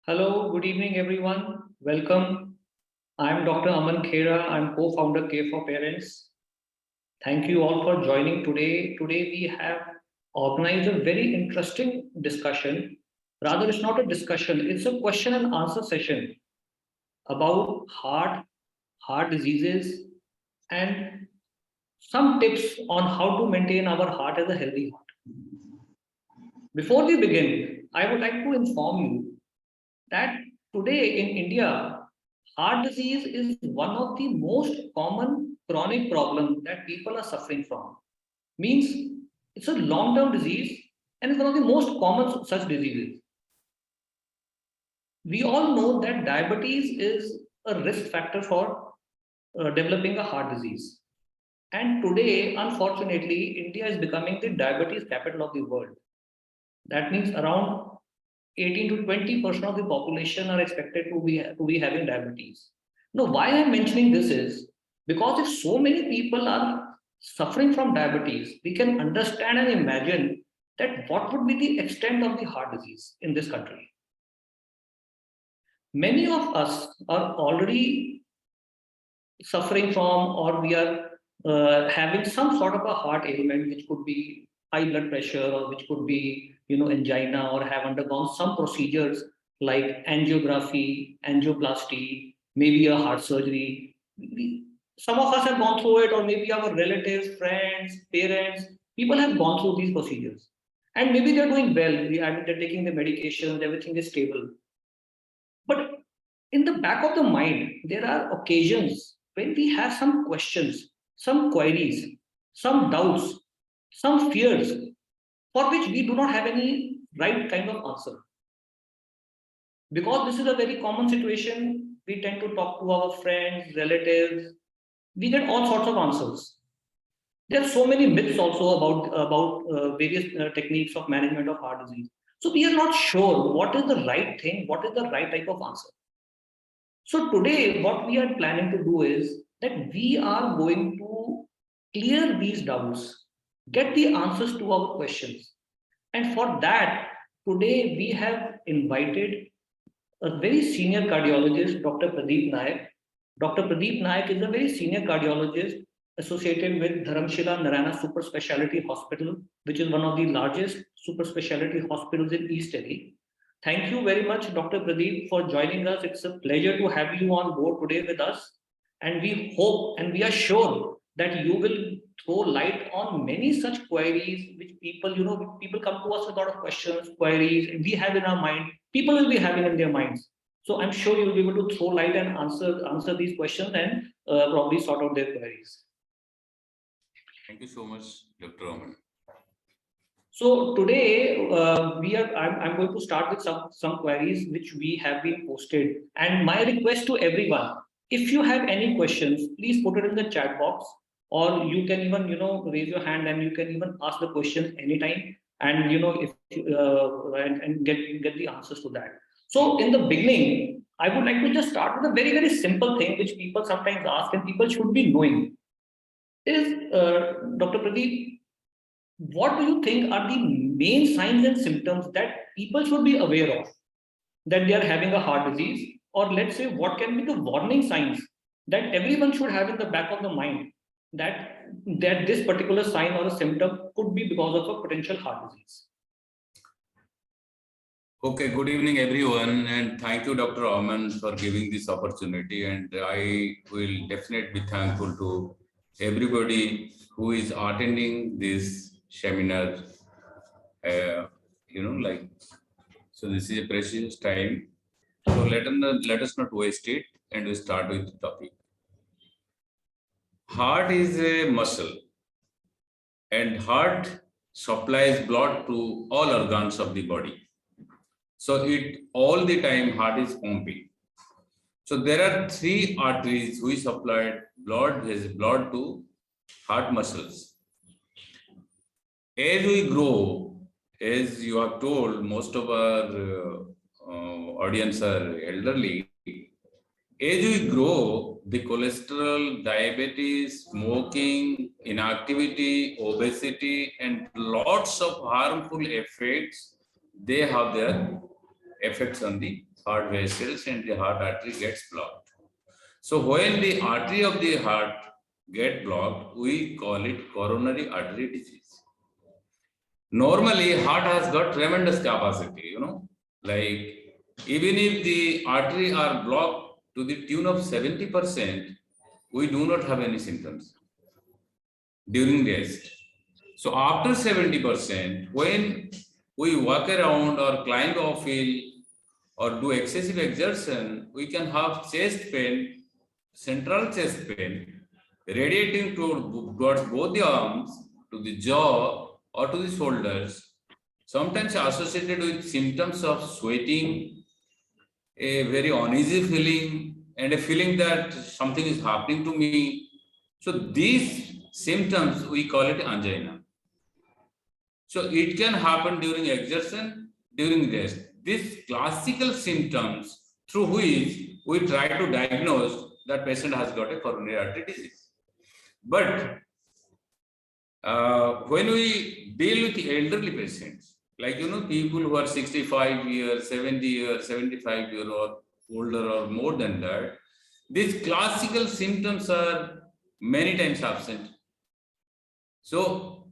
Hello, good evening, everyone. Welcome. I'm Dr. Aman Khera. I'm co-founder Care for Parents. Thank you all for joining today. Today we have organized a very interesting discussion. Rather, it's not a discussion, it's a question and answer session about heart diseases, and some tips on how to maintain our heart as a healthy heart. Before we begin, I would like to inform you that today in India, heart disease is one of the most common chronic problems that people are suffering from. Means it's a long-term disease and it's one of the most common such diseases. We all know that diabetes is a risk factor for developing a heart disease. And today, unfortunately, India is becoming the diabetes capital of the world. That means around 18 to 20% of the population are expected to be having diabetes. Now, why I'm mentioning this is because if so many people are suffering from diabetes, we can understand and imagine that what would be the extent of the heart disease in this country. Many of us are already suffering from, or we are having some sort of a heart ailment, which could be high blood pressure, or which could be angina, or have undergone some procedures like angiography, angioplasty, maybe a heart surgery. Some of us have gone through it, or maybe our relatives, friends, parents, people have gone through these procedures, and maybe they're doing well. They're taking the medications, everything is stable. But in the back of the mind, there are occasions when we have some questions, some queries, some doubts, some fears for which we do not have any right kind of answer. Because this is a very common situation, we tend to talk to our friends, relatives, we get all sorts of answers. There are so many myths also about various techniques of management of heart disease. So we are not sure what is the right thing, what is the right type of answer. So today, what we are planning to do is that we are going to clear these doubts, get the answers to our questions. And for that, today we have invited a very senior cardiologist, Dr. Pradeep Nayak. Dr. Pradeep Nayak is a very senior cardiologist associated with Dharamshila Narayana Superspeciality Hospital, which is one of the largest super specialty hospitals in East Delhi. Thank you very much, Dr. Pradeep, for joining us. It's a pleasure to have you on board today with us. And we hope and we are sure that you will throw light on many such queries which people come to us with a lot of questions, queries, and we have in our mind, people will be having in their minds. So I'm sure you'll be able to throw light and answer these questions and probably sort out their queries. Thank you so much, Dr. Aman. So today I'm going to start with some queries which we have been posted. And my request to everyone, if you have any questions, please put it in the chat box, or you can even raise your hand and you can even ask the question anytime. And if and get the answers to that. So in the beginning, I would like to just start with a very, very simple thing which people sometimes ask and people should be knowing. Is Dr. Pradeep, what do you think are the main signs and symptoms that people should be aware of that they are having a heart disease? Or let's say, what can be the warning signs that everyone should have in the back of the mind that this particular sign or a symptom could be because of a potential heart disease? Okay, good evening, everyone, and thank you, Dr. Aman, for giving this opportunity. And I will definitely be thankful to everybody who is attending this seminar. So this is a precious time. So let us not waste it, and we start with the topic. Heart is a muscle, and heart supplies blood to all organs of the body. So all the time heart is pumping. So there are three arteries which supply blood to heart muscles. As we grow, as you are told, most of our audience are elderly. As we grow, the cholesterol, diabetes, smoking, inactivity, obesity, and lots of harmful effects, they have their affects on the heart vessels and the heart artery gets blocked. So when the artery of the heart get blocked, we call it coronary artery disease. Normally, heart has got tremendous capacity, like even if the artery are blocked to the tune of 70%, we do not have any symptoms during rest. So after 70%, when we walk around or climb off hill or do excessive exertion, we can have chest pain, central chest pain, radiating towards both the arms, to the jaw or to the shoulders, sometimes associated with symptoms of sweating, a very uneasy feeling, and a feeling that something is happening to me. So these symptoms, we call it angina. So it can happen during exertion, during rest. These classical symptoms through which we try to diagnose that patient has got a coronary artery disease. But when we deal with the elderly patients, like people who are 65 years, 70 years, 75 years or older or more than that, these classical symptoms are many times absent. So,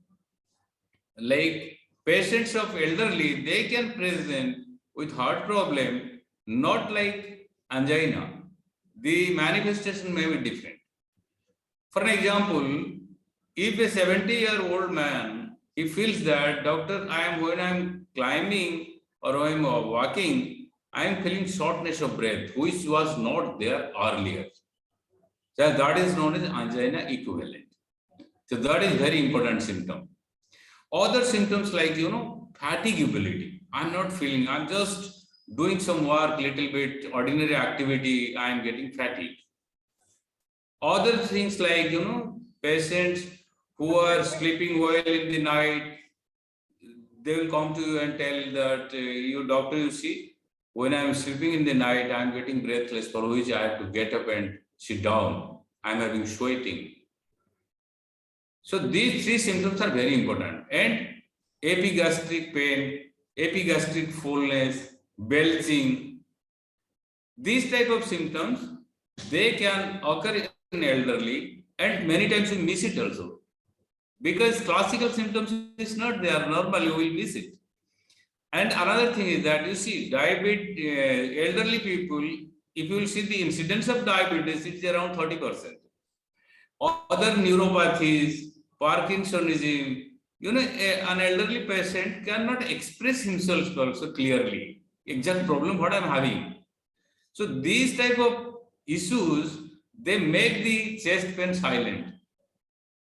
like patients of elderly, they can present with heart problem, not like angina. The manifestation may be different. For an example, if a 70-year-old man, he feels that, doctor, when I'm climbing or I'm walking, I'm feeling shortness of breath, which was not there earlier. So that is known as angina equivalent. So that is very important symptom. Other symptoms like, fatigability. I'm not feeling, I'm just doing some work, little bit, ordinary activity, I'm getting fatigued. Other things like, patients who are sleeping well in the night, they will come to you and tell that, you doctor, you see, when I'm sleeping in the night, I'm getting breathless, for which I have to get up and sit down. I'm having sweating. So these three symptoms are very important. And epigastric pain, epigastric fullness, belching, these type of symptoms, they can occur in elderly, and many times we miss it also. Because classical symptoms is not there, normally we will miss it. And another thing is that you see, elderly people, if you will see the incidence of diabetes, it's around 30%. Other neuropathies, Parkinsonism, an elderly patient cannot express himself also clearly, exact problem what I'm having. So these type of issues, they make the chest pain silent.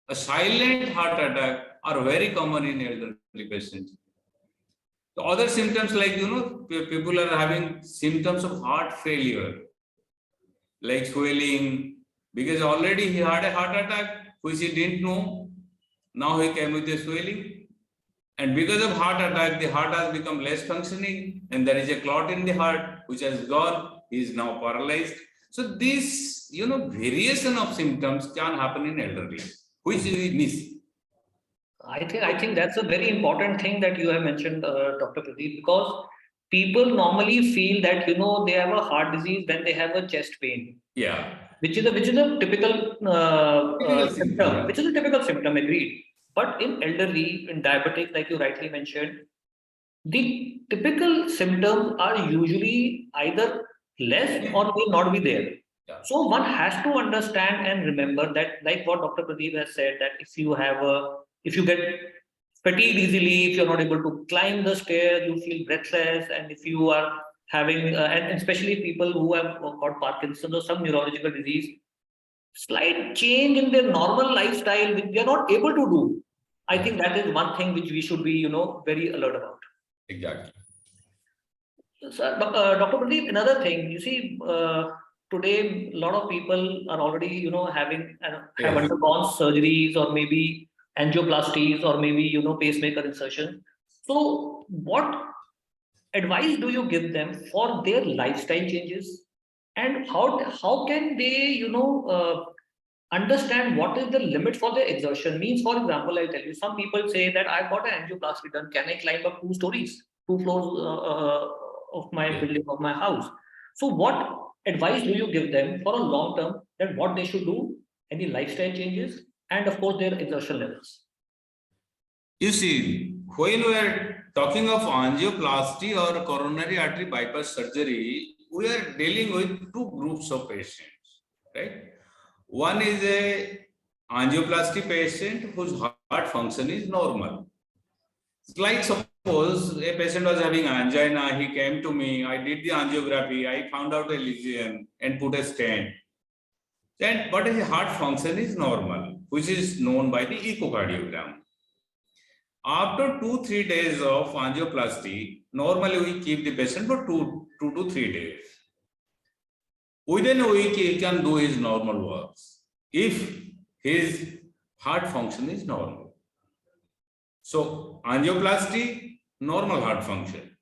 A silent heart attack are very common in elderly patients. The other symptoms like, people are having symptoms of heart failure, like swelling, because already he had a heart attack, which he didn't know. Now he came with a swelling. And because of heart attack, the heart has become less functioning, and there is a clot in the heart, which has gone. He is now paralyzed. So this, variation of symptoms can happen in elderly, which we miss. I think that's a very important thing that you have mentioned, Dr. Pradeep, because people normally feel that they have a heart disease when they have a chest pain. Yeah. Which is a typical symptom, yeah. which is a typical symptom, agreed. But in elderly, in diabetic, like you rightly mentioned, the typical symptoms are usually either less or will not be there. Yeah. So one has to understand and remember that, like what Dr. Pradeep has said, that if you get fatigued easily, if you're not able to climb the stairs, you feel breathless, and if you are having, and especially people who have got Parkinson's or some neurological disease, slight change in their normal lifestyle, which they are not able to do. I think that is one thing which we should be, very alert about. Exactly. So, Dr. Pradeep, another thing, you see, today a lot of people are already, having have undergone surgeries or maybe angioplasties or maybe pacemaker insertion. So, what advice do you give them for their lifestyle changes, and how can they understand what is the limit for their exertion? Means, for example, I'll tell you, some people say that I've got an angioplasty done, can I climb up 2 stories, 2 floors of my building of my house. So what advice do you give them for a long term, that what they should do, any lifestyle changes, and of course their exertion levels? You see, when we are talking of angioplasty or coronary artery bypass surgery, we are dealing with two groups of patients, right? One is a angioplasty patient whose heart function is normal. Like suppose a patient was having angina, he came to me, I did the angiography, I found out a lesion and put a stent. Then but his heart function is normal, which is known by the echocardiogram. After 2-3 days of angioplasty, normally we keep the patient for 2 to 3 days. Within a week, he can do his normal works if his heart function is normal. So, angioplasty, normal heart function.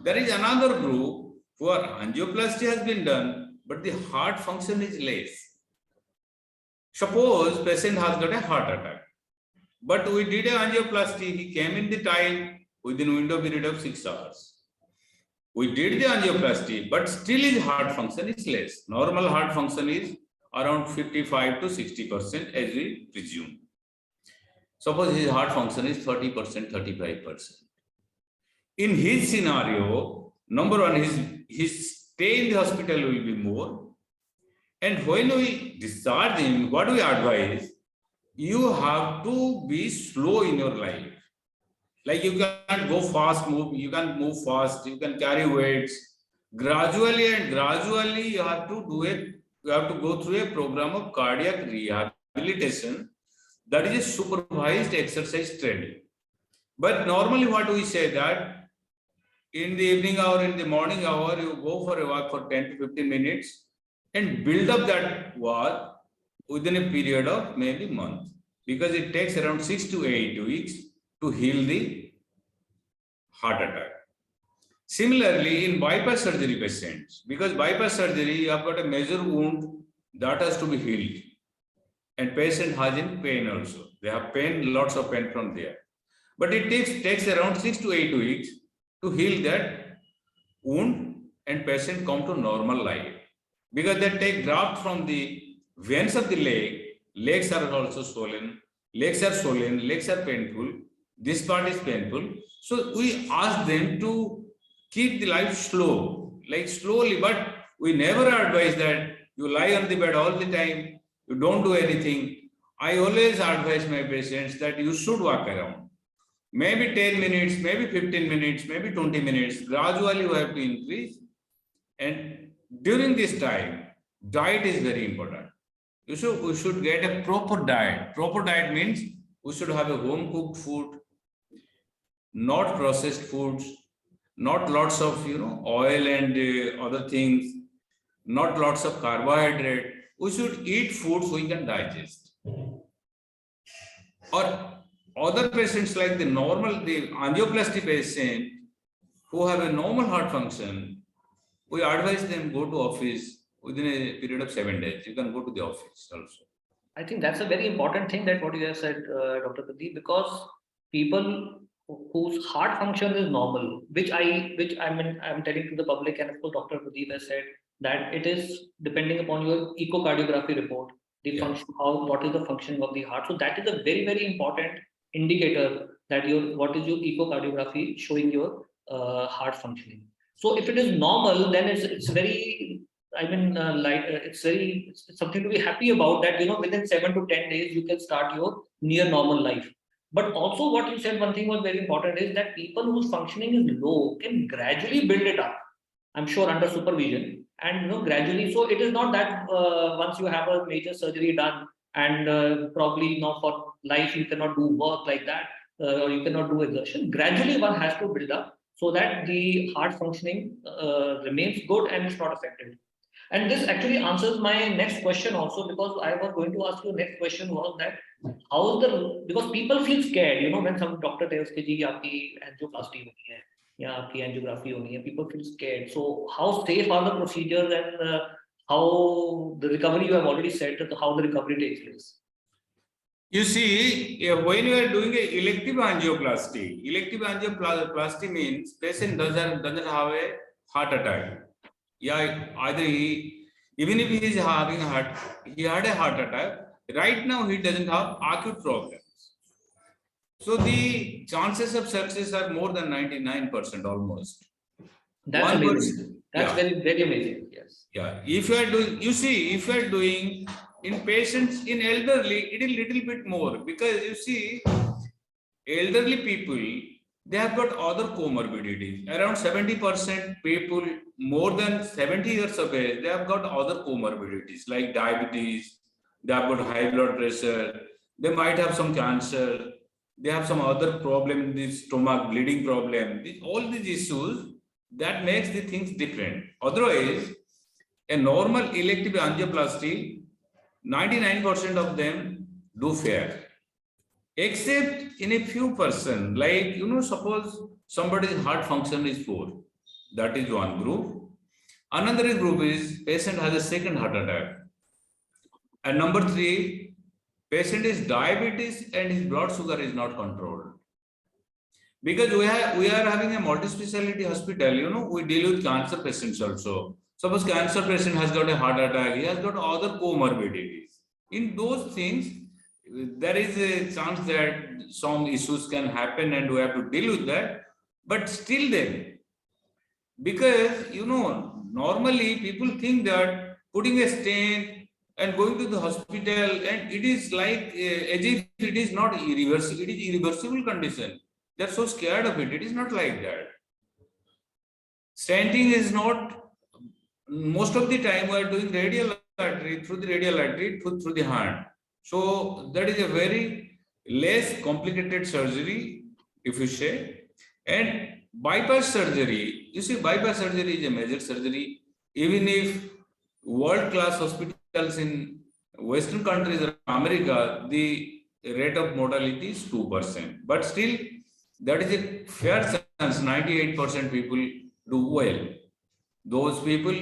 There is another group where angioplasty has been done, but the heart function is less. Suppose patient has got a heart attack, but we did a angioplasty, he came in the time within window period of 6 hours. We did the angioplasty, but still his heart function is less. Normal heart function is around 55 to 60% as we presume. Suppose his heart function is 30%, 35%. In his scenario, number one, his stay in the hospital will be more. And when we discharge him, what we advise, you have to be slow in your life. Like you can't go fast, you can move fast, you can carry weights. Gradually you have to do it. You have to go through a program of cardiac rehabilitation, that is a supervised exercise training. But normally what we say that in the evening hour, in the morning hour, you go for a walk for 10 to 15 minutes and build up that walk within a period of maybe a month, because it takes around 6 to 8 weeks to heal the heart attack. Similarly, in bypass surgery patients, because bypass surgery, you have got a major wound that has to be healed. And patient has in pain also. They have pain, lots of pain from there. But it takes around 6 to 8 weeks to heal that wound and patient come to normal life. Because they take graft from the veins of the leg, legs are also swollen, legs are painful, this part is painful. So we ask them to keep the life slow, like slowly, but we never advise that you lie on the bed all the time, you don't do anything. I always advise my patients that you should walk around. Maybe 10 minutes, maybe 15 minutes, maybe 20 minutes, gradually you have to increase. And during this time, diet is very important. We should get a proper diet. Proper diet means we should have a home cooked food, not processed foods, not lots of oil and other things, not lots of carbohydrate. We should eat foods we can digest. Or other patients like the angioplasty patient who have a normal heart function, we advise them go to office within a period of 7 days. You can go to the office also. I think that's a very important thing, that what you have said, Dr. Pradeep, because people whose heart function is normal, which I'm telling to the public, and of course Dr. Pradeep has said that it is depending upon your echocardiography report, the function, what is the functioning of the heart. So that is a very, very important indicator that what is your echocardiography showing your heart functioning. So if it is normal, then it's very, it's something to be happy about, that within 7 to 10 days you can start your near normal life. But also what you said, one thing was very important, is that people whose functioning is low can gradually build it up, I'm sure under supervision, and gradually. So it is not that once you have a major surgery done and probably for life you cannot do work like that, or you cannot do exertion. Gradually one has to build up so that the heart functioning remains good and is not affected. And this actually answers my next question also, because I was going to ask you, next question was that because people feel scared, when some doctor tells कि जी आपकी angioplasty होनी है या आपकी angiography होनी है, people feel scared. So how safe are the procedures, and how the recovery, you have already said how the recovery takes place? You see, when you are doing an elective angioplasty means patient doesn't have a heart attack. Yeah, either even if he is having he had a heart attack, right now he doesn't have acute problems. So the chances of success are more than 99% almost. That's amazing. That's very, very amazing. Yes. Yeah. If you are doing, you see, if you are doing in patients, in elderly, it is little bit more, because you see, elderly people, they have got other comorbidities. Around 70% people more than 70 years of age, they have got other comorbidities like diabetes, they have got high blood pressure, they might have some cancer, they have some other problem in the stomach, bleeding problem. All these issues, that makes the things different. Otherwise, a normal elective angioplasty, 99% of them do fare. Except in a few person, like, suppose somebody's heart function is poor. That is one group. Another group is patient has a second heart attack. And number 3, patient is diabetes and his blood sugar is not controlled. Because we are having a multi-speciality hospital, we deal with cancer patients also. Suppose cancer patient has got a heart attack, he has got other comorbidities. In those things, there is a chance that some issues can happen and we have to deal with that. But still then, because, normally people think that putting a stent and going to the hospital, and it is like as if it is not irreversible, it is irreversible condition. They're so scared of it. It is not like that. Stenting is not, most of the time we are doing radial artery, through the radial artery, through the hand. So that is a very less complicated surgery, if you say. And bypass surgery, you see, bypass surgery is a major surgery. Even if world-class hospitals in Western countries or America, the rate of mortality is 2%. But still, that is a fair chance, 98% people do well. Those people,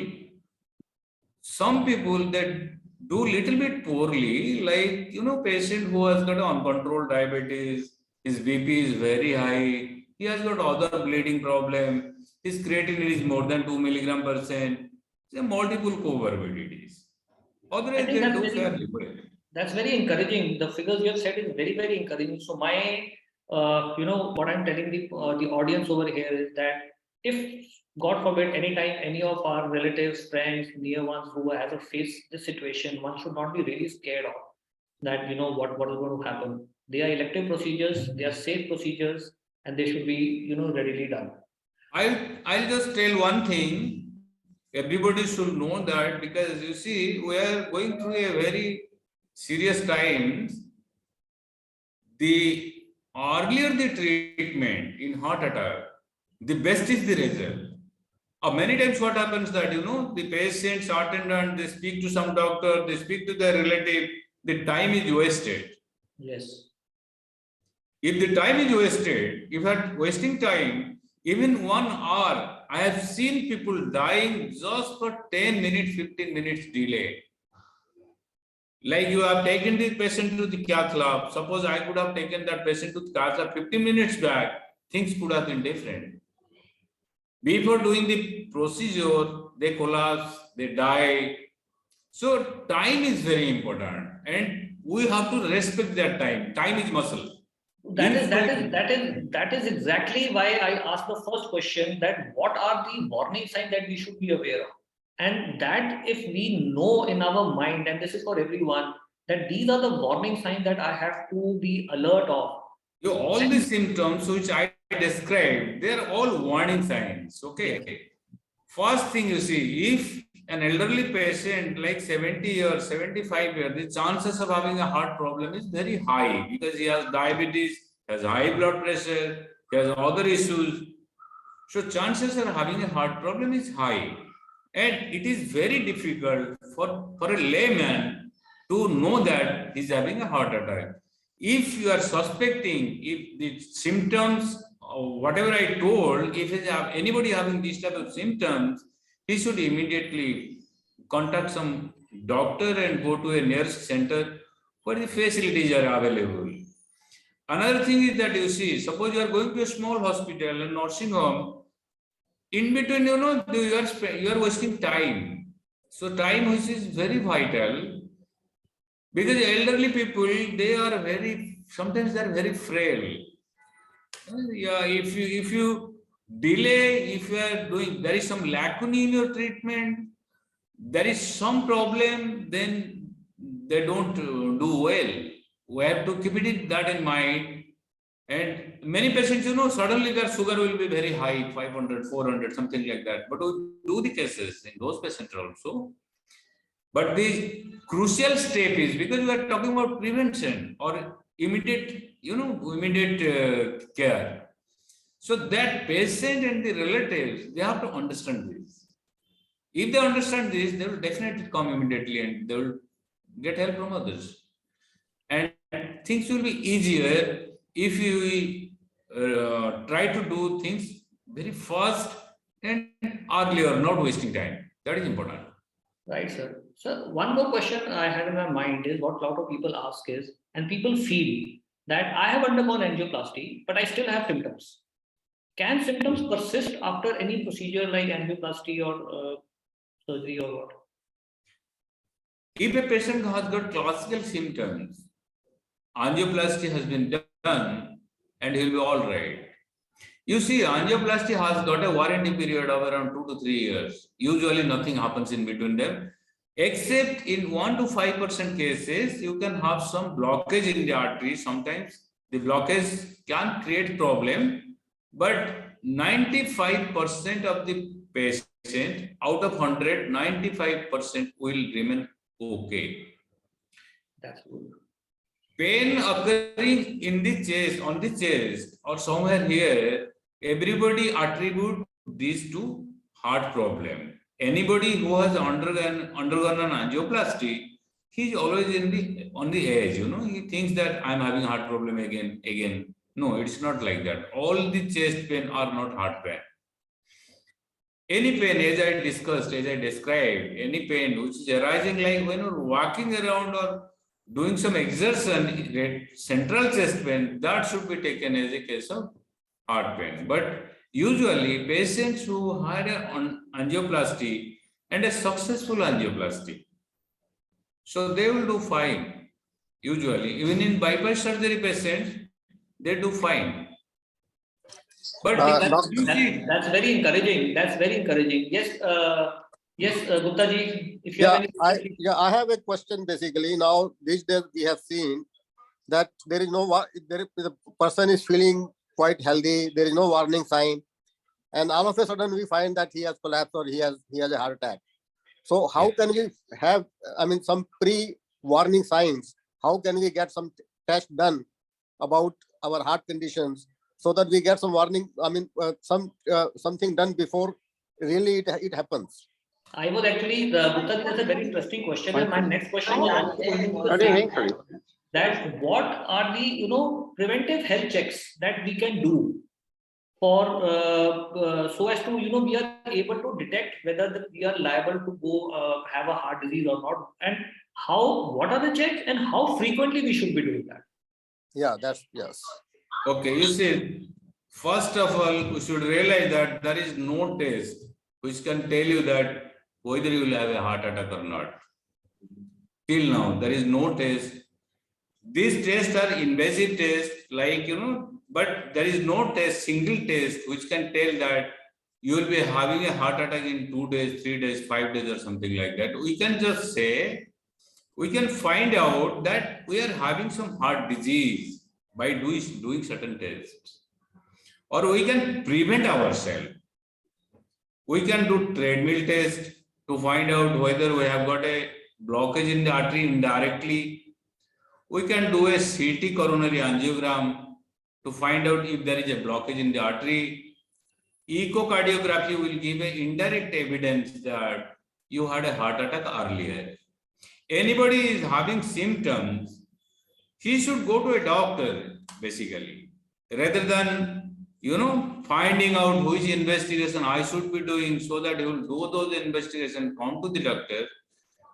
some people that do little bit poorly, like, patient who has got uncontrolled diabetes, his BP is very high, he has got other bleeding problem, his creatinine is more than 2 mg/%, there are multiple comorbidities. Otherwise, they do fairly well. That's very encouraging. The figures you have said is very, very encouraging. So my, what I'm telling the audience over here is that if, God forbid, anytime any of our relatives, friends, near ones who has to face this situation, one should not be really scared of that, what is going to happen. They are elective procedures, they are safe procedures, and they should be, readily done. I'll just tell one thing. Everybody should know that, because you see, we are going through a very serious times. The earlier the treatment in heart attack, the best is the result. Many times what happens that, the patients attendant, they speak to some doctor, they speak to their relative, the time is wasted. Yes. If the time is wasted, if you are wasting time, even 1 hour, I have seen people dying just for 10 minutes, 15 minutes delay. Like, you have taken the patient to the cath lab. Suppose I could have taken that patient to the cath lab 15 minutes back, things could have been different. Before doing the procedure, they collapse, they die. So time is very important, and we have to respect that time. Time is muscle. That is exactly why I asked the first question, that what are the warning signs that we should be aware of? And that if we know in our mind, and this is for everyone, that these are the warning signs that I have to be alert of. All the symptoms which I described, they're all warning signs. Okay. Yes. First thing, you see, if an elderly patient like 70 or 75 years, the chances of having a heart problem is very high, because he has diabetes, has high blood pressure, he has other issues. So chances of having a heart problem is high. And it is very difficult for a layman to know that he's having a heart attack. If you are suspecting, if the symptoms, whatever I told, if anybody having these type of symptoms, he should immediately contact some doctor and go to a nearest center where the facilities are available. Another thing is that, you see, suppose you are going to a small hospital and nursing home, in between, you are wasting time. So time which is very vital, because elderly people, they are sometimes they are very frail. Yeah, if you delay, if you are doing, there is some lacuna in your treatment, there is some problem, then they don't do well. We have to keep that in mind. And many patients, suddenly their sugar will be very high, 500, 400, something like that. But we do the cases in those patients also. But the crucial step is, because we are talking about prevention or immediate, care. So that patient and the relatives, they have to understand this. If they understand this, they will definitely come immediately and they will get help from others. And things will be easier if you try to do things very fast and earlier, not wasting time. That is important. Right, sir. So one more question I had in my mind is what a lot of people ask is, and people feel that I have undergone angioplasty, but I still have symptoms. Can symptoms persist after any procedure like angioplasty or surgery or what? If a patient has got classical symptoms, angioplasty has been done and he will be all right. You see, angioplasty has got a warranty period of around 2 to 3 years. Usually nothing happens in between them, except in 1 to 5% cases, you can have some blockage in the artery. Sometimes the blockage can create problem, but 95% of the patient out of 100, 95% will remain okay. That's good. Pain occurring in the chest, on the chest, or somewhere here, everybody attribute this to heart problem. Anybody who has undergone an angioplasty, he's always on the edge. He thinks that I'm having heart problem again. No, it's not like that. All the chest pain are not heart pain. Any pain, as I discussed, as I described, any pain which is arising like when you're walking around or doing some exertion, central chest pain, that should be taken as a case of heart pain. But usually patients who had an angioplasty and a successful angioplasty, so they will do fine. Usually, even in bypass surgery patients, they do fine. But that's very encouraging. That's very encouraging. Yes, Gupta ji, if you have any. I have a question basically. Now, these days we have seen that there is the person is feeling quite healthy. There is no warning sign, and all of a sudden we find that he has collapsed or he has a heart attack. So how can we have, some pre-warning signs? How can we get some test done about our heart conditions so that we get some warning? Something done before really it happens. I was actually, Gupta, that's a very interesting question. And my next question was also going to be the same, that what are the, preventive health checks that we can do for, so as to, we are able to detect whether we are liable to go have a heart disease or not, and what are the checks and how frequently we should be doing that? Yeah, yes. Okay, you see, first of all, we should realize that there is no test which can tell you that whether you will have a heart attack or not. Till now, there is no test. These tests are invasive tests, but there is no test, single test, which can tell that you will be having a heart attack in 2 days, 3 days, 5 days, or something like that. We can just say, we can find out that we are having some heart disease by doing certain tests. Or we can prevent ourselves. We can do treadmill test to find out whether we have got a blockage in the artery indirectly. We can do a CT coronary angiogram to find out if there is a blockage in the artery. Echocardiography will give an indirect evidence that you had a heart attack earlier. Anybody is having symptoms, he should go to a doctor, basically, rather than finding out which investigation I should be doing, so that he will do those investigations, come to the doctor.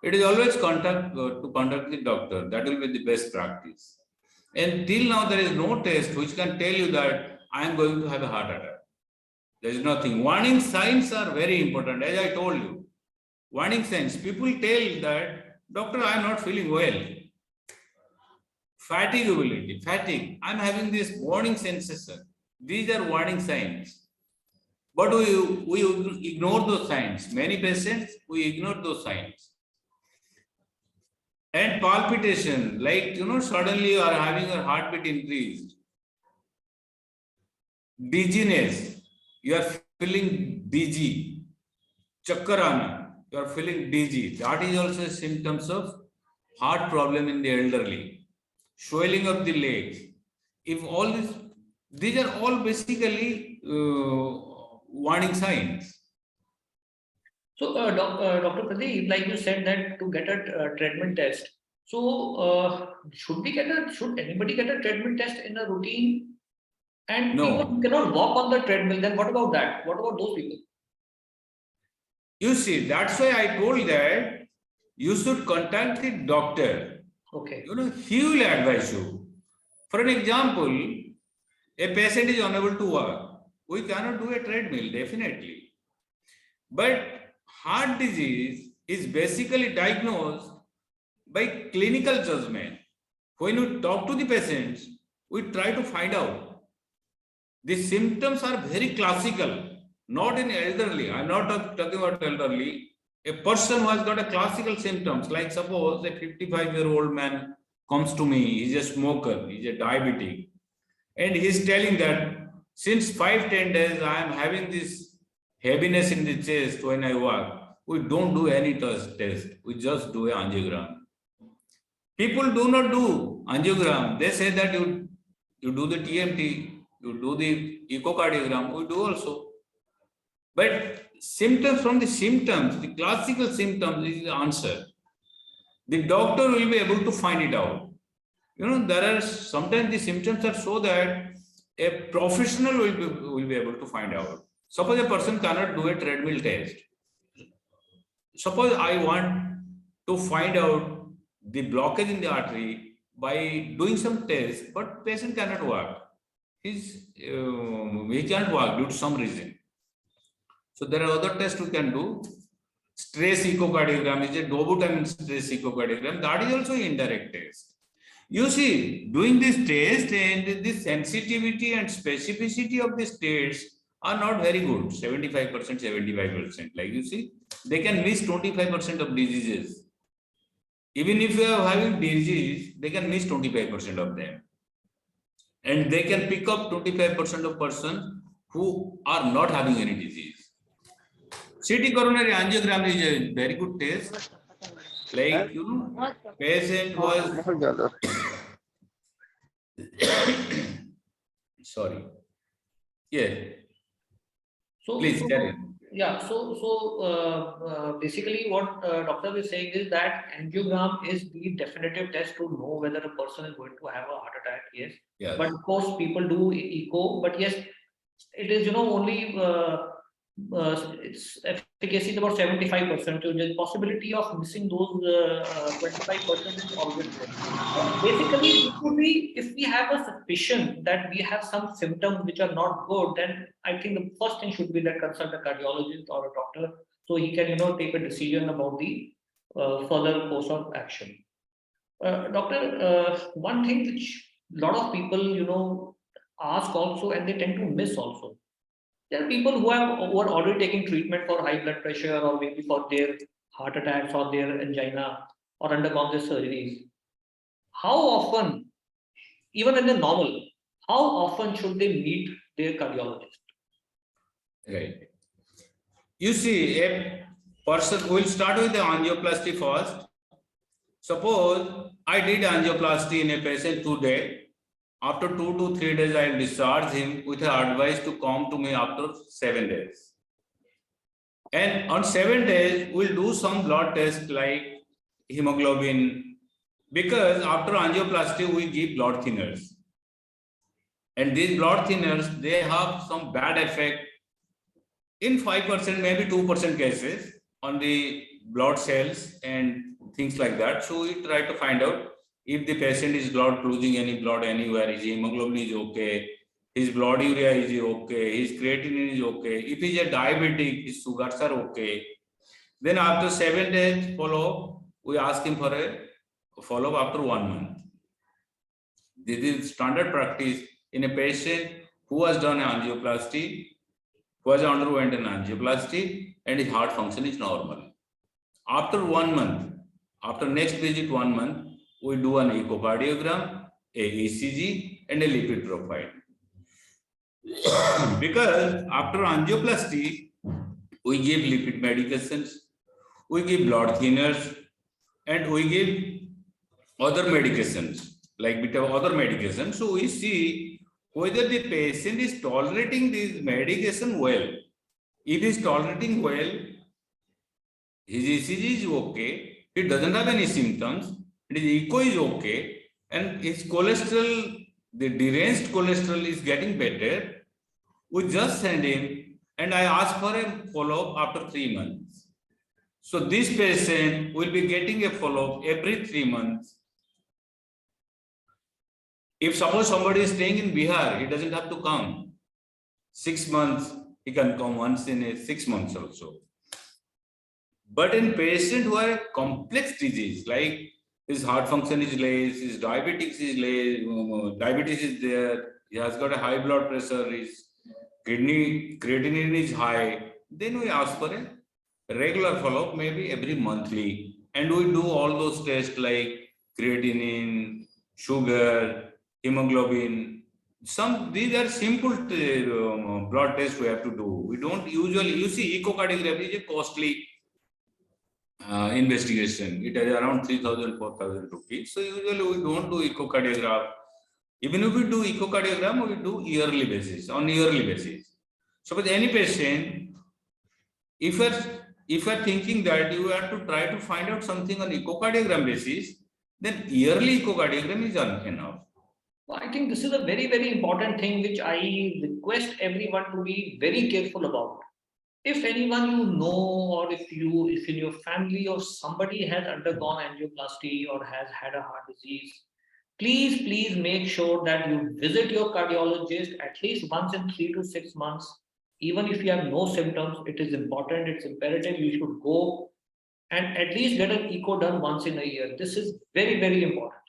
It is always contact the doctor. That will be the best practice. And till now, there is no test which can tell you that I am going to have a heart attack. There is nothing. Warning signs are very important. As I told you, warning signs. People tell that, doctor, I am not feeling well. Fatigability, fatigue. I am having this warning sensation. These are warning signs. But we ignore those signs. Many patients, we ignore those signs. And palpitation, like, suddenly you are having your heartbeat increased. Dizziness, you are feeling dizzy. Chakkarana, you are feeling dizzy. That is also symptoms of heart problem in the elderly. Swelling of the legs. If all this, these are all basically warning signs. So, Dr. Pradeep, like you said that to get a treadmill test. So, should anybody get a treadmill test in a routine? And No. people who cannot walk on the treadmill, then what about that? What about those people? You see, that's why I told that you should contact the doctor. Okay. He will advise you. For an example, a patient is unable to walk. We cannot do a treadmill, definitely. But heart disease is basically diagnosed by clinical judgment. When we talk to the patients, we try to find out. The symptoms are very classical, not in elderly. I'm not talking about elderly. A person who has got a classical symptoms, like suppose a 55-year-old man comes to me, he's a smoker, he's a diabetic, and he's telling that since 5-10 days, I am having this heaviness in the chest when I walk. We don't do any test. We just do an angiogram. People do not do angiogram. They say that you do the TMT, you do the echocardiogram, we do also. But symptoms from the symptoms, the classical symptoms is the answer. The doctor will be able to find it out. There are sometimes the symptoms are so that a professional will be able to find out. Suppose a person cannot do a treadmill test. Suppose I want to find out the blockage in the artery by doing some tests, but patient cannot walk. He can't walk due to some reason. So there are other tests we can do. Stress echocardiogram is a dobutamine stress echocardiogram. That is also an indirect test. You see, doing this test and the sensitivity and specificity of these tests are not very good. 75%, 75%. Like you see, they can miss 25% of diseases. Even if you are having disease, they can miss 25% of them. And they can pick up 25% of persons who are not having any disease. CT coronary angiogram is a very good test. Like, patient was... Sorry. Yeah. So, please carry on. Yeah, so basically what doctor is saying is that angiogram is the definitive test to know whether a person is going to have a heart attack, yes. Yes. But of course people do echo, but yes, it is, only its efficacy is about 75%. So the possibility of missing those 25% is always there. Basically, it could be if we have a suspicion that we have some symptoms which are not good, then I think the first thing should be that consult a cardiologist or a doctor, so he can take a decision about the further course of action. Doctor, one thing which a lot of people ask also, and they tend to miss also. There are people who are already taking treatment for high blood pressure or maybe for their heart attacks or their angina or undergone their surgeries. How often, even when they're normal, how often should they meet their cardiologist? Right. You see, a person will start with the angioplasty first. Suppose I did angioplasty in a patient today. After 2 to 3 days, I will discharge him with an advice to come to me after 7 days. And on 7 days, we'll do some blood tests like hemoglobin, because after angioplasty, we give blood thinners. And these blood thinners, they have some bad effect in 5%, maybe 2% cases on the blood cells and things like that. So we try to find out if the patient is not losing any blood anywhere, his hemoglobin is okay, his blood urea is okay, his creatinine is okay. If he is a diabetic, his sugars are okay. Then after 7 days follow-up, we ask him for a follow-up after 1 month. This is standard practice in a patient who has done angioplasty, who has underwent an angioplasty, and his heart function is normal. After 1 month, after next visit 1 month, we do an echocardiogram, a ECG, and a lipid profile. Because after angioplasty, we give lipid medications, we give blood thinners, and we give other medications, like bit of other medications. So we see whether the patient is tolerating this medication well. If he is tolerating well, his ECG is okay, he doesn't have any symptoms, his echo is okay, and his cholesterol, the deranged cholesterol is getting better, we just send him, and I ask for a follow-up after 3 months. So this patient will be getting a follow-up every 3 months. If suppose somebody is staying in Bihar, he doesn't have to come. 6 months, he can come once in a 6 months also. But in patient who are complex disease, like his heart function is less, his diabetes is less, diabetes is there, he has got a high blood pressure, his kidney creatinine is high, then we ask for a regular follow-up, maybe every monthly, and we do all those tests like creatinine, sugar, hemoglobin. These are simple blood tests we have to do. We don't usually, you see, echocardiography is a costly investigation. It is around 3,000, 4,000 rupees. So usually we don't do echocardiogram. Even if we do echocardiogram, we do yearly basis, on yearly basis. So with any patient, if you're thinking that you have to try to find out something on echocardiogram basis, then yearly echocardiogram is enough. Well, I think this is a very, very important thing which I request everyone to be very careful about. If anyone you know, or if in your family or somebody has undergone angioplasty or has had a heart disease, please make sure that you visit your cardiologist at least once in 3 to 6 months. Even if you have no symptoms, it is important, it's imperative, you should go and at least get an echo done once in a year. This is very, very important.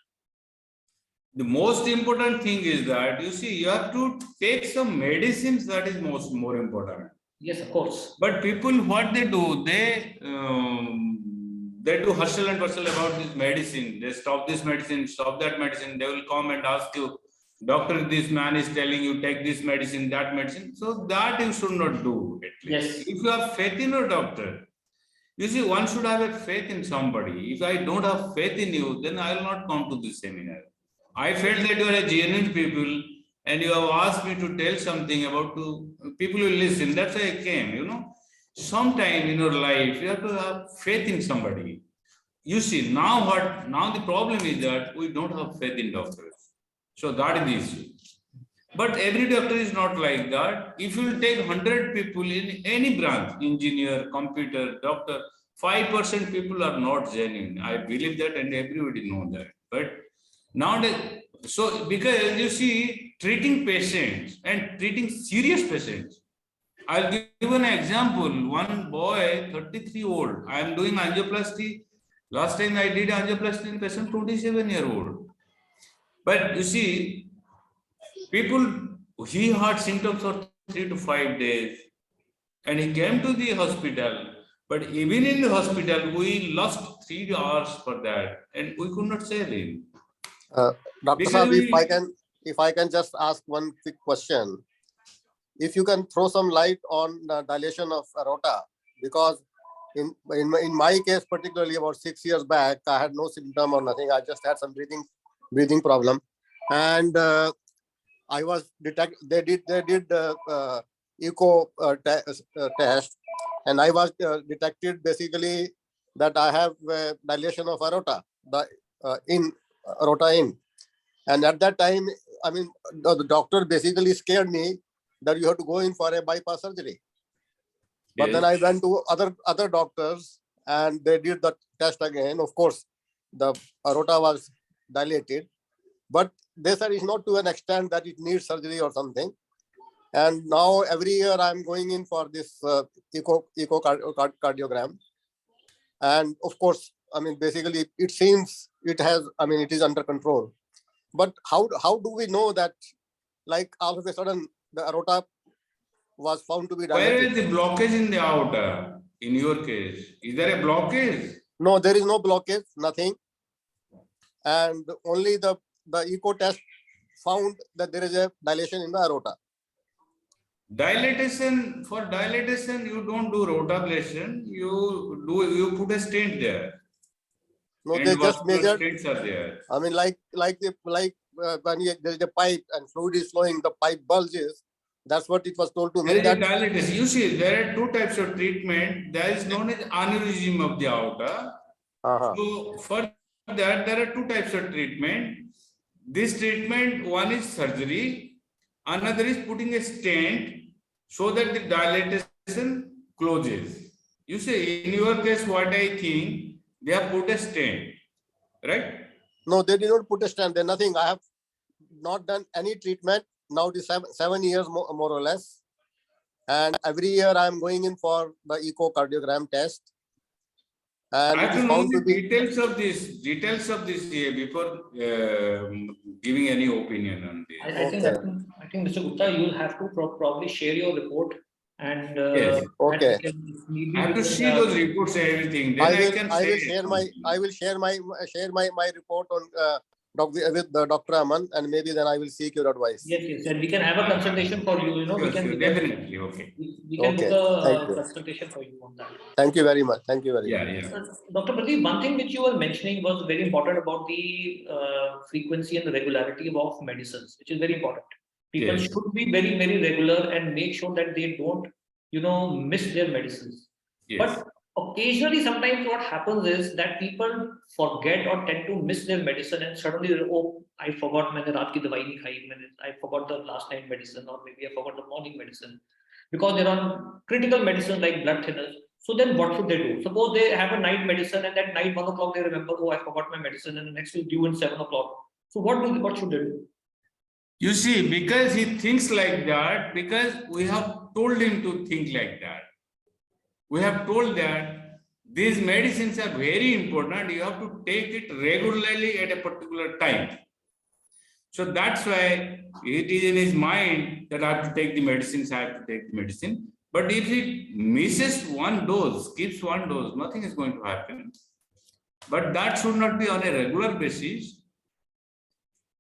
The most important thing is that, you see, you have to take some medicines, that is more important. Yes, of course. But people, what they do, they do hustle and bustle about this medicine. They stop this medicine, stop that medicine. They will come and ask you, doctor, this man is telling you take this medicine, that medicine. So that you should not do. At least. Yes. If you have faith in your doctor, you see, one should have a faith in somebody. If I don't have faith in you, then I will not come to this seminar. I felt that you are a genuine people, and you have asked me to tell something about people will listen. That's why I came, you know. Sometime in your life, you have to have faith in somebody. You see, now the problem is that we don't have faith in doctors. So that is the issue. But every doctor is not like that. If you take 100 people in any branch, engineer, computer, doctor, 5% people are not genuine. I believe that, and everybody knows that. But nowadays, so because you see, treating patients and treating serious patients. I'll give an example. One boy, 33-year-old, I am doing angioplasty. Last time I did angioplasty in patient 27-year-old. But you see, people, he had symptoms for 3 to 5 days, and he came to the hospital. But even in the hospital, we lost 3 hours for that, and we could not save him. Dr. Saab, if I can just ask one quick question. If you can throw some light on the dilation of aorta, because in my case, particularly about 6 years back, I had no symptom or nothing. I just had some breathing problem, and I was detected. They did echo test, and I was detected basically that I have dilation of aorta, aorta in. And at that time, I mean, the doctor basically scared me that you have to go in for a bypass surgery. But then I went to other doctors, and they did the test again. Of course, the aorta was dilated, but they said it's not to an extent that it needs surgery or something. And now every year I'm going in for this echocardiogram. And of course, I mean, basically it seems it has, I mean, it is under control. But how do we know that, like, all of a sudden the aorta was found to be Where dilated? is the blockage in the aorta? In your case, is there a blockage? No, there is no blockage, nothing. And only the echo test found that there is a dilation in the aorta. Dilatation, for dilatation, you don't do rotablation, you put a stent there. No, And they just measured. stents are there. I mean, like when there is a pipe and fluid is flowing, the pipe bulges. That's what it was told to me. There is That dilatation. You see, there are two types of treatment. There is known as aneurysm of the aorta. So for that, there are two types of treatment. This treatment, one is surgery, another is putting a stent so that the dilatation closes. You see, in your case, what I think, they have put a stent, right? No, they did not put a stent. There's nothing. I have not done any treatment. Now it is 7 years more or less. And every year I am going in for the echocardiogram test. And I have it to is know found the to be. details of this here before giving any opinion on this. I think, Mr. Gupta, you'll have to probably share your report and Yes. Okay. I have to see those reports and everything. Then I will share my report on with the Dr. Aman, and maybe then I will seek your advice. Yes, and we can have a consultation for you. You know, Sure, definitely. Okay. We can Okay, book thank a you. consultation for you on that. Thank you very much. Thank you very much. Yeah. Dr. Pradeep, one thing which you were mentioning was very important about the frequency and the regularity of medicines, which is very important. People Yes. should be very, very regular and make sure that they don't, miss their medicines. Yes. But occasionally, sometimes what happens is that people forget or tend to miss their medicine and suddenly, I forgot मैंने रात की दवाई नहीं खाई, I forgot the last night medicine, or maybe I forgot the morning medicine, because they're on critical medicine like blood thinners. So then what should they do? Suppose they have a night medicine and at night 1 o'clock they remember, I forgot my medicine, and the next is due in 7 o'clock. So what should they do? You see, because he thinks like that, because we have told him to think like that. We have told that these medicines are very important. You have to take it regularly at a particular time. So that's why it is in his mind that I have to take the medicines, I have to take the medicine. But if he misses one dose, skips one dose, nothing is going to happen. But that should not be on a regular basis.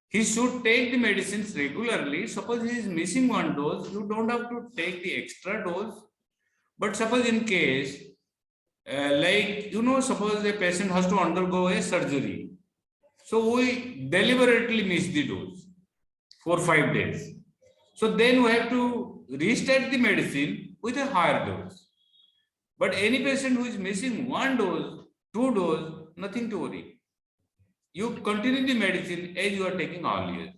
He should take the medicines regularly. Suppose he is missing one dose, you don't have to take the extra dose. But suppose in case, suppose a patient has to undergo a surgery. So we deliberately miss the dose for 5 days. So then we have to restart the medicine with a higher dose. But any patient who is missing 1 dose, 2 dose, nothing to worry. You continue the medicine as you are taking all years.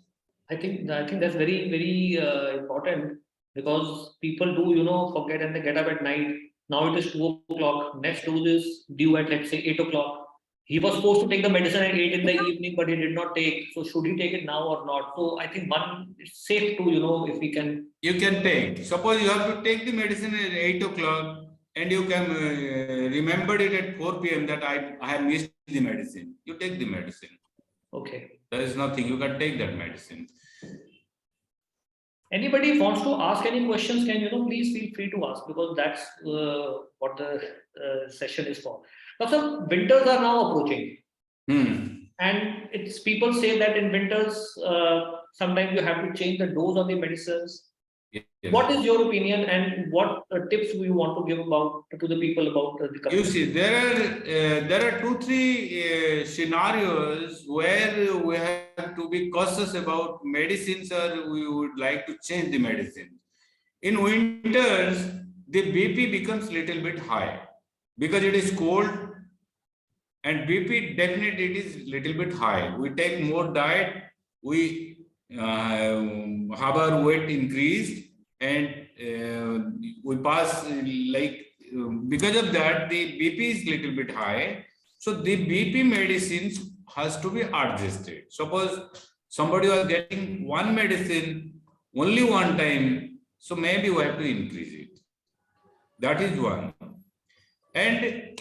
I think that's very, very important, because people do, forget and they get up at night. Now it is 2 o'clock. Next dose is due at, let's say, 8 o'clock. He was supposed to take the medicine at 8 in the evening, but he did not take. So should he take it now or not? So I think it's safe to, if we can. You can take. Suppose you have to take the medicine at 8 o'clock and you can remember it at 4 p.m. that I have missed the medicine. You take the medicine. Okay. There is nothing. You can take that medicine. Anybody wants to ask any questions, can please feel free to ask, because that's what the session is for. Doctor, winters are now approaching, and it's people say that in winters sometimes you have to change the dose of the medicines. Yes. What is your opinion, and what tips do you want to give to the people about the company? You see, there are 2-3 scenarios where we have to be cautious about medicines, or we would like to change the medicine. In winters, the BP becomes little bit high because it is cold, and BP definitely it is little bit high. We take more diet, we have our weight increased, and we pass because of that the BP is little bit high. So the BP medicines has to be adjusted. Suppose somebody was getting one medicine only one time, so maybe we have to increase it. That is one. And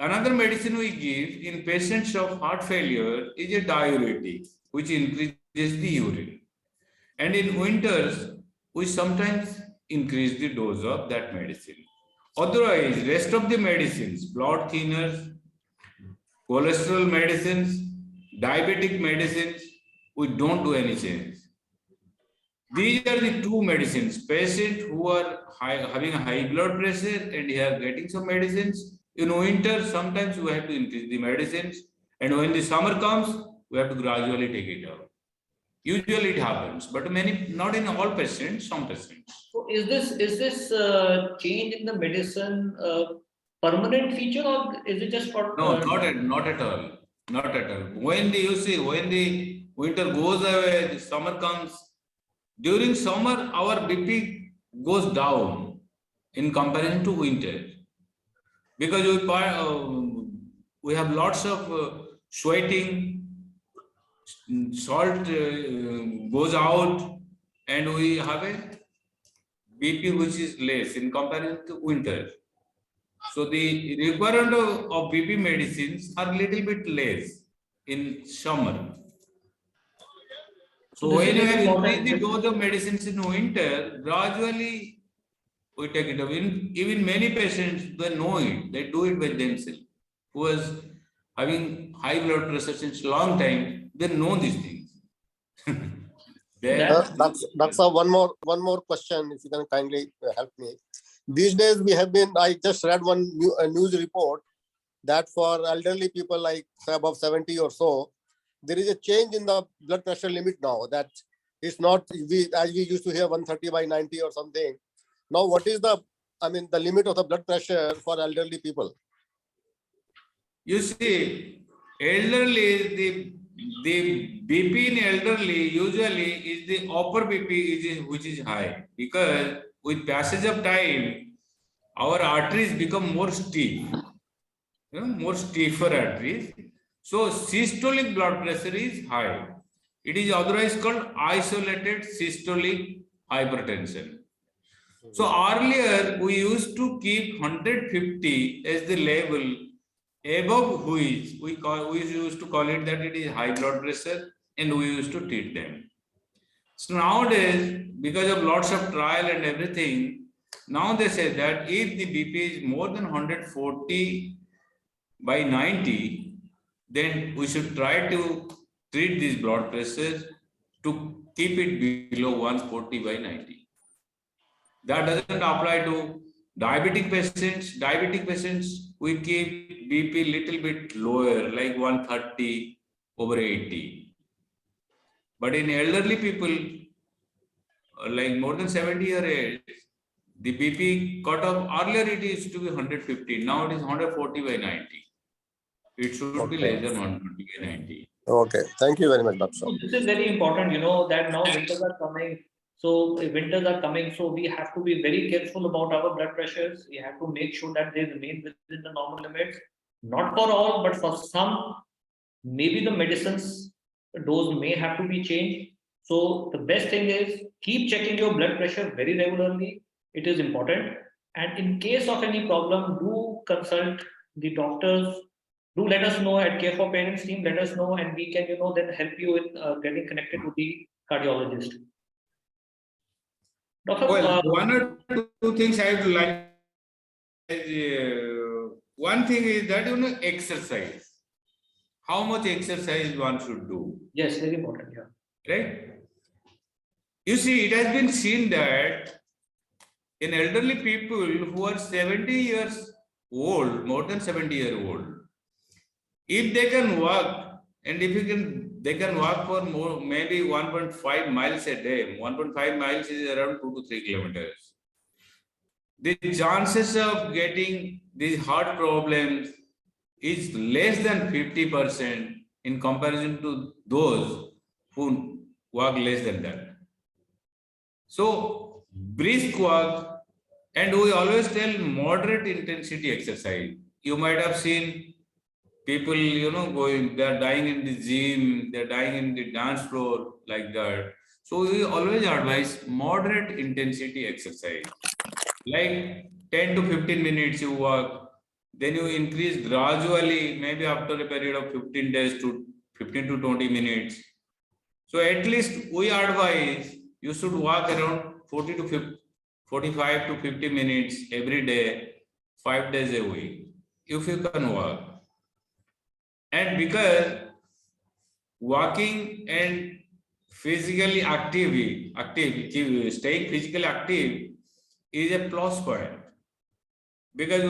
another medicine we give in patients of heart failure is a diuretic, which increases the urine. And in winters, we sometimes increase the dose of that medicine. Otherwise, rest of the medicines, blood thinners, cholesterol medicines, diabetic medicines, we don't do any change. These are the two medicines. Patients who are having a high blood pressure and they are getting some medicines. In winter, sometimes we have to increase the medicines. And when the summer comes, we have to gradually take it out. Usually it happens, but not in all patients, some patients. So is this change in the medicine permanent feature, or is it just for? No, not at all. Not at all. When the winter goes away, the summer comes. During summer, our BP goes down in comparison to winter, because we have lots of sweating, salt goes out, and we have a BP which is less in comparison to winter. So the requirement of BP medicines are little bit less in summer. So when you have increased the dose of medicines in winter, gradually we take it away. Even many patients, they know it, they do it by themselves. Who was having high blood pressure since a long time, they know these things. That's one more question, if you can kindly help me. These days I just read one news report that for elderly people like above 70 or so, there is a change in the blood pressure limit now, that it's not as we used to hear 130/90 or something. Now, what is the limit of the blood pressure for elderly people? You see, elderly, the BP in elderly usually is the upper BP which is high, because with passage of time, our arteries become more stiff, more stiffer arteries. So systolic blood pressure is high. It is otherwise called isolated systolic hypertension. So earlier we used to keep 150 as the level above which we used to call it that it is high blood pressure, and we used to treat them. So nowadays, because of lots of trial and everything, now they say that if the BP is more than 140/90, then we should try to treat this blood pressure to keep it below 140/90. That doesn't apply to diabetic patients. Diabetic patients, we keep BP little bit lower, like 130/80. But in elderly people, like more than 70 years age, the BP cutoff, earlier it used to be 150, now it is 140/90. It should be less than 120/90. Okay, thank you very much, Doctor. So this is very important, that now winters are coming. So winters are coming, so we have to be very careful about our blood pressures. We have to make sure that they remain within the normal limits. Not for all, but for some, maybe the medicines dose may have to be changed. So the best thing is keep checking your blood pressure very regularly. It is important. And in case of any problem, do consult the doctors. Do let us know at Care for Parents team. Let us know, and we can, then help you in getting connected with the cardiologist. Doctor, well, one or two things I would like. One thing is that exercise. How much exercise one should do? Yes, very important. Yeah. Right. You see, it has been seen that in elderly people who are 70 years old, more than 70 years old, if they can walk, and they can walk for more, maybe 1.5 miles a day. 1.5 miles is around 2 to 3 kilometers. The chances of getting these heart problems is less than 50% in comparison to those who walk less than that. So brisk walk, and we always tell moderate intensity exercise. You might have seen People, going, they're dying in the gym, they're dying in the dance floor, like that. So we always advise moderate intensity exercise, like 10 to 15 minutes you walk, then you increase gradually, maybe after a period of 15 days to 15 to 20 minutes. So at least we advise you should walk around 40 to 50, 45 to 50 minutes every day, 5 days a week, if you can walk. And because walking and physically staying physically active is a plus point. Because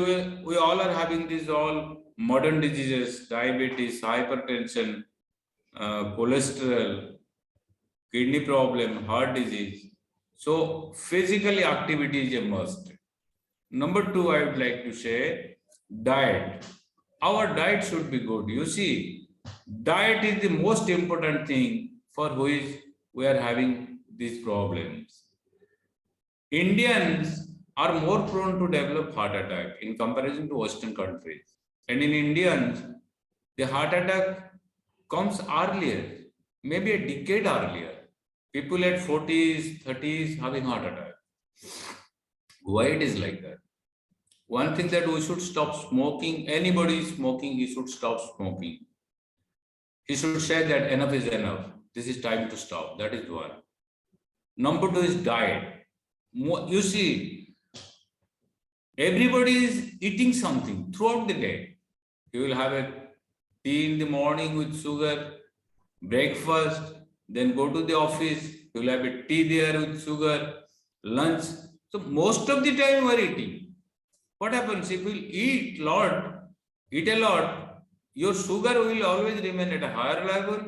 we all are having these all modern diseases, diabetes, hypertension, cholesterol, kidney problem, heart disease. So physically activity is a must. Number two, I would like to say diet. Our diet should be good. You see, diet is the most important thing for which we are having these problems. Indians are more prone to develop heart attack in comparison to Western countries. And in Indians, the heart attack comes earlier, maybe a decade earlier. People at 40s, 30s having heart attack. Why it is like that? One thing that we should stop smoking. Anybody is smoking, he should stop smoking. He should say that enough is enough. This is time to stop. That is one. Number two is diet. You see, everybody is eating something throughout the day. You will have a tea in the morning with sugar, breakfast, then go to the office, you will have a tea there with sugar, lunch. So most of the time you are eating. What happens if you eat a lot, your sugar will always remain at a higher level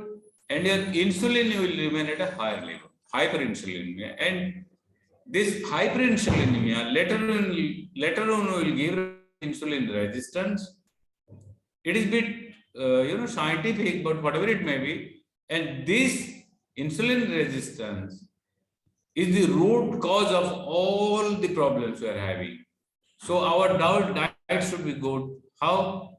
and your insulin will remain at a higher level, hyperinsulinemia. And this hyperinsulinemia later on will give insulin resistance. It is a bit scientific, but whatever it may be. And this insulin resistance is the root cause of all the problems we are having. So our diet should be good. How?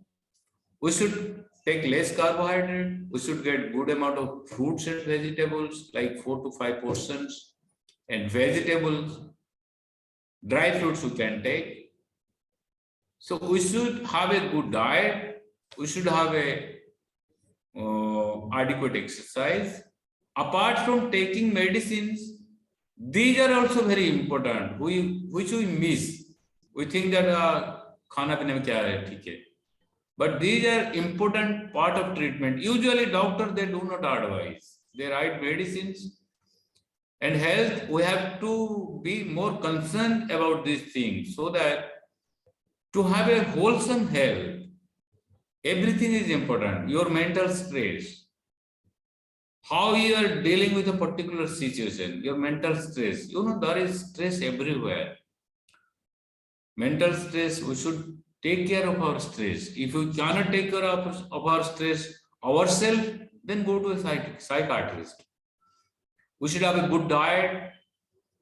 We should take less carbohydrate. We should get good amount of fruits and vegetables, like 4 to 5 portions, and vegetables. Dry fruits we can take. So we should have a good diet. We should have a adequate exercise. Apart from taking medicines, these are also very important, which we miss. We think that khana pina mein kya hai, theek hai. But these are important part of treatment. Usually doctors, they do not advise. They write medicines. And health, we have to be more concerned about these things, so that to have a wholesome health, everything is important. Your mental stress, how you are dealing with a particular situation, your mental stress. There is stress everywhere. Mental stress, we should take care of our stress. If we cannot take care of our stress ourselves, then go to a psychiatrist. We should have a good diet.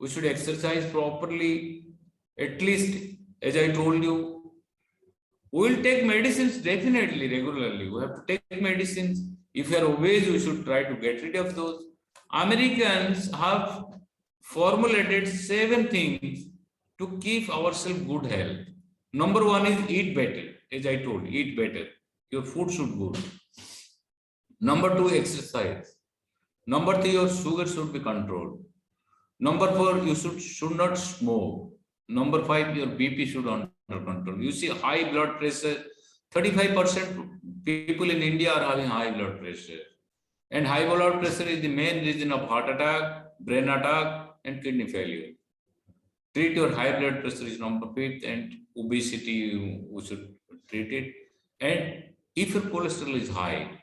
We should exercise properly. At least, as I told you, we will take medicines definitely regularly. We have to take medicines. If you are obese, we should try to get rid of those. Americans have formulated 7 things to keep ourselves good health. Number 1 is eat better. As I told, eat better. Your food should be good. Number 2, exercise. Number 3, your sugar should be controlled. Number 4, you should not smoke. Number 5, your BP should be under control. You see high blood pressure, 35% people in India are having high blood pressure. And high blood pressure is the main reason of heart attack, brain attack, and kidney failure. Treat your high blood pressure is number 5, and obesity, we should treat it. And if your cholesterol is high,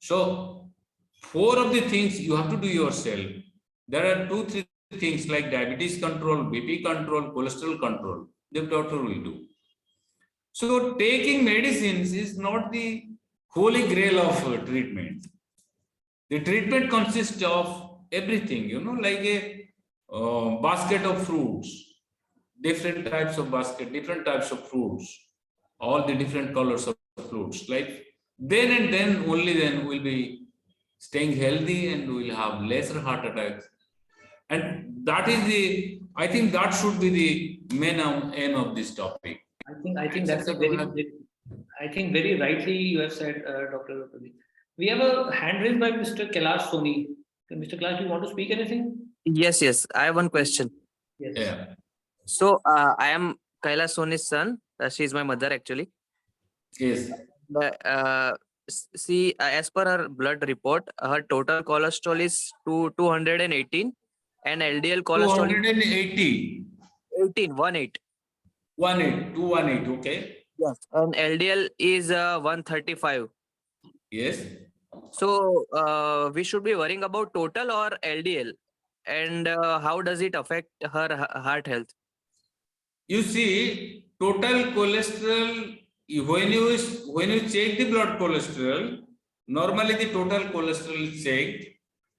so 4 of the things you have to do yourself. There are 2-3 things like diabetes control, BP control, cholesterol control. The doctor will do. So taking medicines is not the holy grail of treatment. The treatment consists of everything, like a basket of fruits, different types of basket, different types of fruits. all the different colors of fruits. Like then and then, only then we'll be staying healthy and we'll have lesser heart attacks. And that is I think that should be the main aim of this topic. I think that's a I think very rightly you have said, Dr. Pradeep. We have a hand raised by Mr. Kailash Soni. Mr. Kailash, do you want to speak anything? Yes. I have one question. Yes. Yeah. So I am Kailash Soni's son. She is my mother actually. Yes. See, as per her blood report, her total cholesterol is 218 and LDL cholesterol 280. 18, 18. 218, okay. Yes. And LDL is 135. Yes. So we should be worrying about total or LDL, and how does it affect her heart health? You see, total cholesterol, when you check the blood cholesterol, normally the total cholesterol is checked.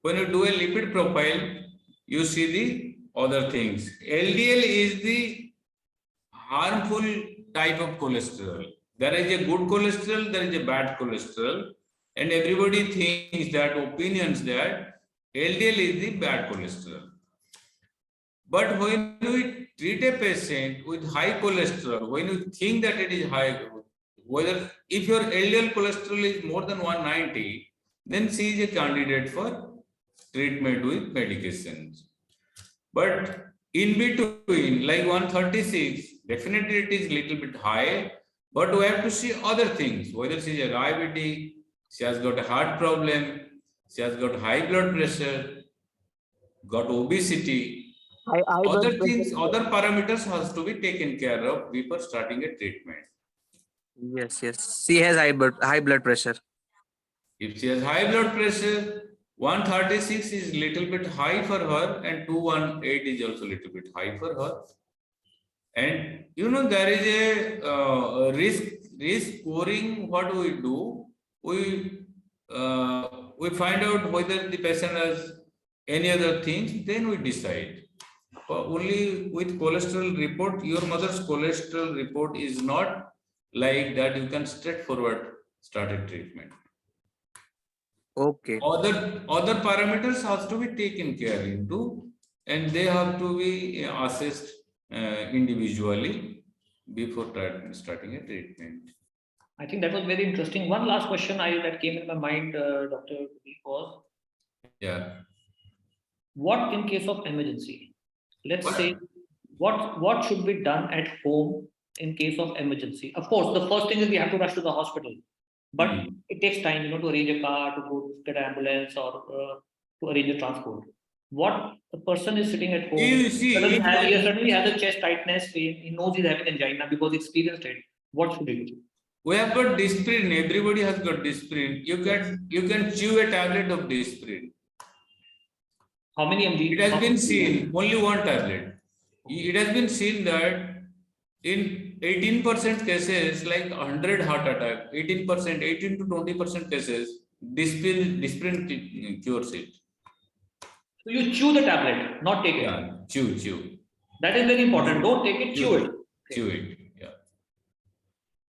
When you do a lipid profile, you see the other things. LDL is the harmful type of cholesterol. There is a good cholesterol, there is a bad cholesterol, and everybody thinks that opinions that LDL is the bad cholesterol. But when we treat a patient with high cholesterol, when you think that it is high, whether if your LDL cholesterol is more than 190, then she is a candidate for treatment with medications. But in between, like 136, definitely it is little bit high, but we have to see other things, whether she is a diabetic, she has got a heart problem, she has got high blood pressure, got obesity. Other things, other parameters has to be taken care of before starting a treatment. Yes. She has high blood pressure. If she has high blood pressure, 136 is little bit high for her, and 218 is also little bit high for her. And you know, there is a risk scoring. What do? We find out whether the patient has any other things, then we decide. Only with cholesterol report, your mother's cholesterol report is not like that. You can straightforward start a treatment. Okay. Other parameters have to be taken care into, and they have to be assessed individually before starting a treatment. I think that was very interesting. One last question that came in my mind, Dr. Pradeep, was what in case of emergency? Let's say what should be done at home in case of emergency? Of course, the first thing is we have to rush to the hospital, but it takes time, to arrange a car, to go get an ambulance, or to arrange a transport. What the person is sitting at home, he suddenly has a chest tightness, he knows he's having angina because he experienced it. What should he do? We have got Disprin. Everybody has got Disprin. You can chew a tablet of Disprin. How many mg? It has been seen only one tablet. It has been seen that in 18% cases, like 100 heart attack, 18% to 20% cases, Disprin cures it. So you chew the tablet, not take it. Yeah, chew. That is very important. Don't take it, chew it. Chew it. Yeah.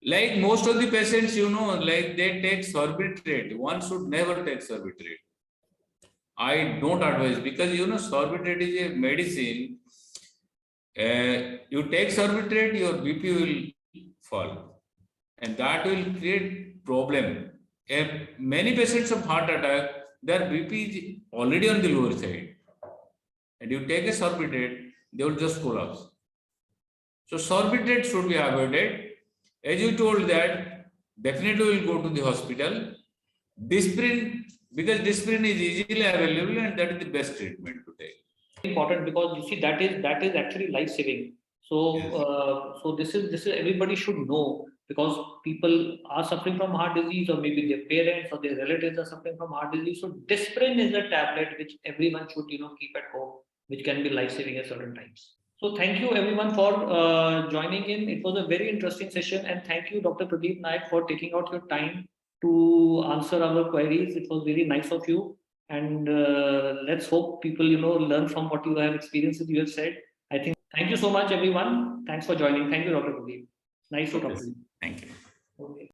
Like most of the patients, like they take sorbitrate. One should never take sorbitrate. I don't advise, because sorbitrate is a medicine. You take sorbitrate, your BP will fall, and that will create problem. Many patients of heart attack, their BP is already on the lower side, and you take a sorbitrate, they will just collapse. So sorbitrate should be avoided. As you told that, definitely will go to the hospital. Disprin, because Disprin is easily available, and that is the best treatment to take. Important, because you see that is actually life saving. So yes. So this is everybody should know, because people are suffering from heart disease, or maybe their parents or their relatives are suffering from heart disease. So Disprin is a tablet which everyone should keep at home, which can be life saving at certain times. So thank you everyone for joining in. It was a very interesting session, and thank you, Dr. Pradeep Nayak, for taking out your time to answer our queries. It was very nice of you, and let's hope people learn from what you have experienced, you have said. I think thank you so much everyone. Thanks for joining. Thank you, Dr. Pradeep. Nice to talk to you. Thank you. Okay.